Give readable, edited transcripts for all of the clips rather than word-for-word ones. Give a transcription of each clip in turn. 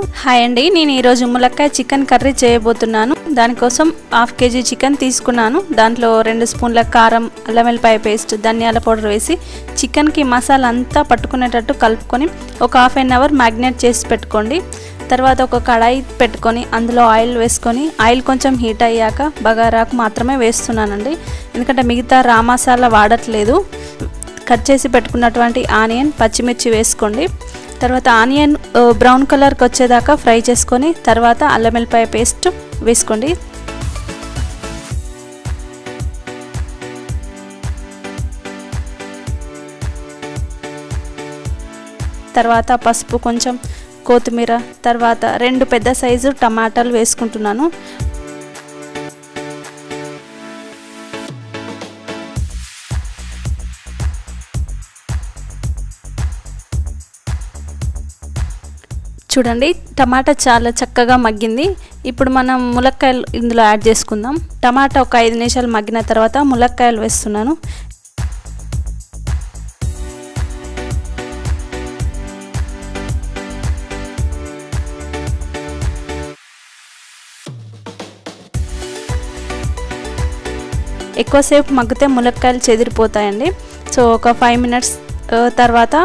Hi అండి, నేను ఈరోజు ములక్కాయ చికెన్ కర్రీ చేయబోతున్నాను. దానికోసం 1/2 kg చికెన్ తీసుకున్నాను. దాంట్లో 2 స్పూన్ల కారం, అల్లం వెల్లిపాయ పేస్ట్, ధనియాల పౌడర్ వేసి చికెన్కి మసాలా అంతా పట్టుకునేటట్టు కలుపుకొని ఒక 1/2 అవర్ మ్యాగ్నేట్ చేసి పెట్టుకోండి. తర్వాత ఒక కడాయి పెట్టుకొని అందులో ఆయిల్ వేసుకొని ఆయిల్ కొంచెం హీట్ అయ్యాక బగారాకు మాత్రమే వేస్తున్నానండి. ఎందుకంటే మిగతా రా మసాలా వాడట్లేదు. కట్ చేసి పెట్టుకున్నటువంటి ఆనియన్, పచ్చిమిర్చి వేసుకోండి. తర్వాత ఆనియన్ బ్రౌన్ కలర్కి వచ్చేదాకా ఫ్రై చేసుకొని తర్వాత అల్లం వెల్లిపాయ పేస్ట్ వేసుకోండి. తర్వాత పసుపు, కొంచెం కొత్తిమీర, తర్వాత 2 పెద్ద సైజు టమాటాలు వేసుకుంటున్నాను. చూడండి, టమాటా చాలా చక్కగా మగ్గింది. ఇప్పుడు మనం ములక్కాయలు ఇందులో యాడ్ చేసుకుందాం. టమాటా ఒక 5 నిమిషాలు మగ్గిన తర్వాత ములక్కాయలు వేస్తున్నాను. ఎక్కువసేపు మగ్గితే ములక్కాయలు చెదిరిపోతాయండి. సో ఒక 5 మినిట్స్ తర్వాత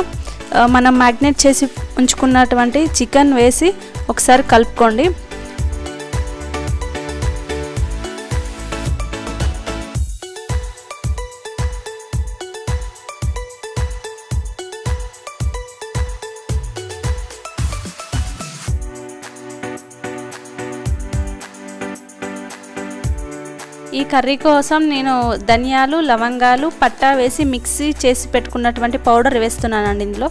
మనం మ్యాగ్నేట్ చేసి ఉంచుకున్నటువంటి చికెన్ వేసి ఒకసారి కలుపుకోండి. ఈ కర్రీ కోసం నేను ధనియాలు, లవంగాలు, పట్టా వేసి మిక్సీ చేసి పెట్టుకున్నటువంటి పౌడర్ వేస్తున్నానండి ఇందులో.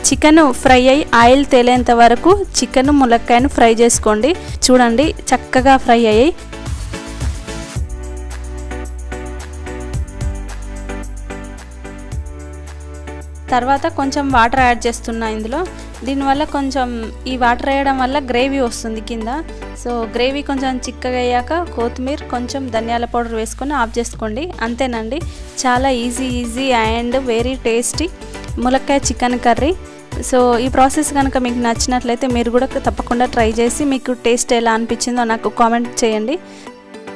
చికెన్ ఫ్రై అయ్యి ఆయిల్ తేలేంత వరకు చికెన్, ములక్కాయను ఫ్రై చేసుకోండి. చూడండి, చక్కగా ఫ్రై అయ్యాయి. తర్వాత కొంచెం వాటర్ యాడ్ చేస్తున్నా ఇందులో. దీనివల్ల కొంచెం ఈ వాటర్ వేయడం వల్ల గ్రేవీ వస్తుంది కింద. సో గ్రేవీ కొంచెం చిక్కగా అయ్యాక కొత్తిమీర, కొంచెం ధనియాల పౌడర్ వేసుకొని ఆఫ్ చేసుకోండి. అంతేనండి, చాలా ఈజీ అండ్ వెరీ టేస్టీ ములక్కాయ చికెన్ కర్రీ. సో ఈ ప్రాసెస్ కనుక మీకు నచ్చినట్లయితే మీరు కూడా తప్పకుండా ట్రై చేసి మీకు టేస్ట్ ఎలా అనిపించిందో నాకు కామెంట్ చేయండి.